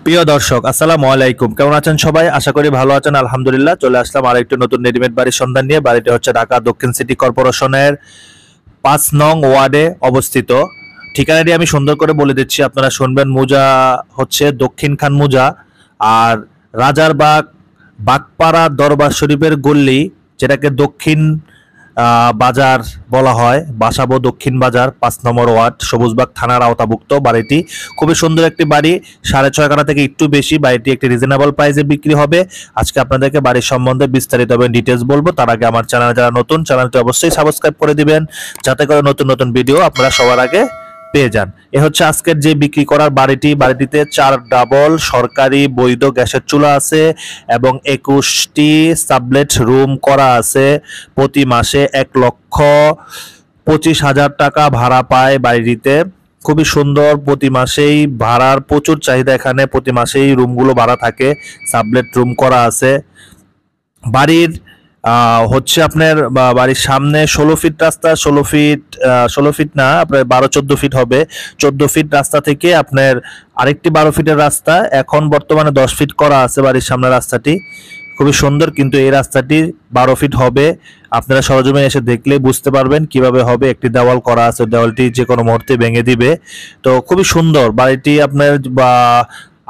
প্রিয় দর্শক, আসসালামু আলাইকুম। কেমন আছেন সবাই? আশা করি ভালো আছেন। আলহামদুলিল্লাহ, চলে আসলাম আরেকটি নতুন রেডিমেড বাড়ির সন্ধান নিয়ে। বাড়িটি হচ্ছে ঢাকা দক্ষিণ সিটি কর্পোরেশনের ৫ নং ওয়ার্ডে অবস্থিত। ঠিকানাটি আমি সুন্দর করে বলে দিচ্ছি, আপনারা শুনবেন। মুজা হচ্ছে দক্ষিণ খান মুজা, আর রাজারবাগ বাগপাড়া দরবার শরীফের গল্লি, যেটাকে দক্ষিণ বাজার বলা হয়, বাসাবো দক্ষিণ বাজার, ৫ নম্বর ওয়ার্ড, সবুজবাগ থানার আওতাভুক্ত। বাড়িটি খুবই সুন্দর একটি বাড়ি, ৬.৫ কাঠা থেকে একটু বেশি। বাড়িটি একটি রিজনেবল প্রাইসে বিক্রি হবে। আজকে আপনাদেরকে বাড়ির সম্বন্ধে বিস্তারিত ডিটেলস বলবো। তার আগে আমার চ্যানেল যারা নতুন, চ্যানেলটি অবশ্যই সাবস্ক্রাইব করে দিবেন, যাতে করে নতুন নতুন ভিডিও আপনারা সবার আগে পেয়ে যান। এ হচ্ছে আজকের যে বিক্রি করার বাড়িটি। বাড়িটিতে ৪ ডাবল সরকারি বৈধ গ্যাসের চুলা আছে এবং ২১টি সাবলেট রুম করা আছে। প্রতি মাসে ১,২৫,০০০ টাকা ভাড়া পায় বাড়িটিতে। খুবই সুন্দর, প্রতি মাসেই ভাড়ার প্রচুর চাহিদা এখানে। প্রতি মাসেই রুমগুলো ভাড়া থাকে, সাবলেট রুম করা আছে। বাড়ির হচ্ছে আপনার বাড়ির সামনে ১৬ ফিট রাস্তা, ১৬ ফিট না, আপনার ১২-১৪ ফিট হবে। ১৪ ফিট রাস্তা থেকে আপনার আরেকটি ১২ ফিটের রাস্তা, এখন বর্তমানে ১০ ফিট করা আছে বাড়ির সামনে রাস্তাটি। খুবই সুন্দর, কিন্তু এই রাস্তাটি ১২ ফিট হবে। আপনারা সরজমিনে এসে দেখলে বুঝতে পারবেন কিভাবে হবে। একটি দেওয়াল করা আছে, দেওয়ালটি যে কোনো মুহূর্তে ভেঙে দিবে। তো খুবই সুন্দর বাড়িটি। আপনার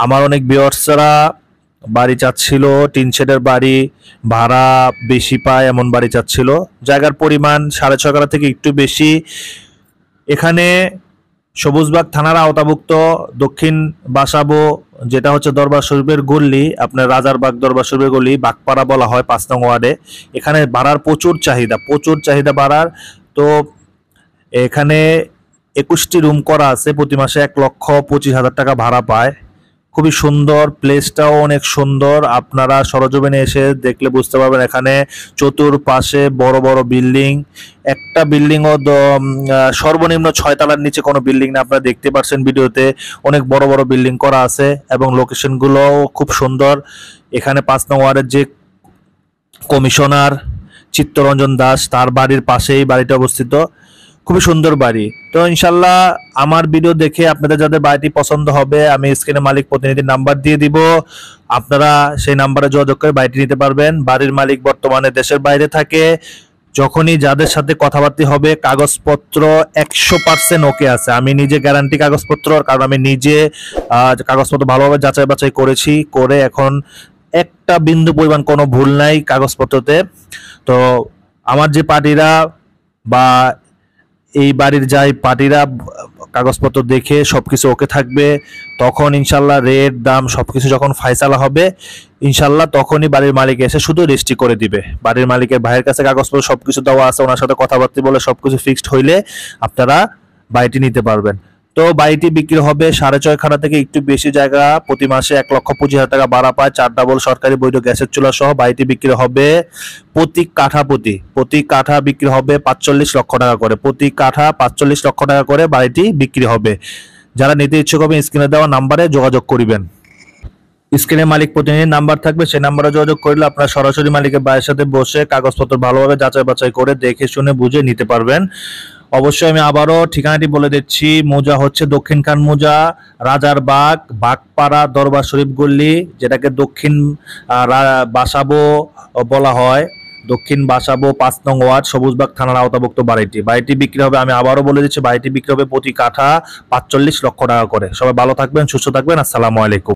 আমার অনেক ভিউয়ার্সরা বাড়ি চাচ্ছিল, টিন শেডের বাড়ি, ভাড়া বেশি পায় এমন বাড়ি চাচ্ছিল। জায়গার পরিমাণ ৬.৫ কাঠা থেকে একটু বেশি। এখানে সবুজবাগ থানার আওতাভুক্ত দক্ষিণ বাসাবো, যেটা হচ্ছে দরবার শরীফের গল্লি, আপনার রাজারবাগ দরবার শরীফের গল্লি, বাগপাড়া বলা হয় ৫ নং ওয়ার্ডে। এখানে ভাড়ার প্রচুর চাহিদা ভাড়ার। তো এখানে ২১টি রুম করা আছে, প্রতি মাসে ১,২৫,০০০ টাকা ভাড়া পায়। খুবই সুন্দর, প্লেসটাও অনেক সুন্দর। আপনারা সরজমিনে এসে দেখলে বুঝতে পারবেন। এখানে চতুর্পাশে বড় বড় বিল্ডিং, একটা বিল্ডিংও সর্বনিম্ন ৬ তলার নিচে কোনো বিল্ডিং না। আপনারা দেখতে পাচ্ছেন ভিডিওতে, অনেক বড় বড় বিল্ডিং করা আছে এবং লোকেশনগুলোও খুব সুন্দর। এখানে ৫ নং ওয়ার্ডের যে কমিশনার চিত্তরঞ্জন দাস, তার বাড়ির পাশেই বাড়িটা অবস্থিত। খুবই সুন্দর বাড়ি। তো ইনশাল্লাহ আমার ভিডিও দেখে আপনাদের যাদের বাড়িটি পছন্দ হবে, আমি স্ক্রিনে মালিক প্রতিনিধির নাম্বার দিয়ে দিব, আপনারা সেই নাম্বারে যোগাযোগ করে বাড়িটি নিতে পারবেন। বাড়ির মালিক বর্তমানে দেশের বাইরে থাকে। যখনই যাদের সাথে কথাবার্তা হবে, কাগজপত্র ১০০% ওকে আছে। আমি নিজে গ্যারান্টি কাগজপত্র, কারণ আমি নিজে কাগজপত্র ভালোভাবে যাচাই বাছাই করেছি, করে এখন একটা বিন্দু পরিমাণ কোনো ভুল নাই কাগজপত্রতে। তো আমার যে পার্টিরা বা এই বাড়ির যাই পার্টিরা কাগজপত্র দেখে সবকিছু ওকে থাকবে, তখন ইনশাল্লাহ রেট দাম সবকিছু যখন ফাইসালা হবে, ইনশাল্লাহ তখনই বাড়ির মালিক এসে শুধু রেজিস্ট্রি করে দিবে। বাড়ির মালিকের ভাইয়ের কাছে কাগজপত্র সবকিছু দেওয়া আছে, ওনার সাথে কথাবার্তা বলে সবকিছু ফিক্সড হইলে আপনারা বাড়িটি নিতে পারবেন। তো বাড়িটি বিক্রি হবে ৬.৫ কাঠা থেকে একটু বেশি জায়গা, প্রতি মাসে ১,২৫,০০০ টাকা ভাড়া পায়, ৪ ডাবল সরকারি বৈধ গ্যাসের চুলা সহ। বাড়িটি বিক্রি হবে প্রতি কাঠা বিক্রি হবে ৪৫ লক্ষ টাকা করে। প্রতি কাঠা ৪৫ লক্ষ টাকা করে বাড়িটি বিক্রি হবে। যারা নিতে ইচ্ছুক হবে স্ক্রিনে দেওয়া নাম্বারে যোগাযোগ করিবেন। স্ক্রিনে মালিক প্রতিনিধির নাম্বার থাকবে, সেই নাম্বারে যোগাযোগ করলে আপনারা সরাসরি মালিকের ভাইয়ের সাথে বসে কাগজপত্র ভালোভাবে যাচাই বাছাই করে দেখে শুনে বুঝে নিতে পারবেন। অবশ্যই আমি আবারও ঠিকানাটি বলে দিচ্ছি। মুজা হচ্ছে দক্ষিণ খান মুজা, রাজারবাগ বাগপাড়া দরবার শরীফ গল্লি, যেটাকে দক্ষিণ বাসাবো বলা হয়, দক্ষিণ বাসাবো ৫ নং ওয়ার্ড, সবুজবাগ থানার আওতাভুক্ত বাড়িটি বিক্রি হবে। আমি আবারও বলে দিচ্ছি, বাড়িটি বিক্রি হবে প্রতি কাঠা ৪৫ লক্ষ টাকা করে। সবাই ভালো থাকবেন, সুস্থ থাকবেন। আসসালামু আলাইকুম।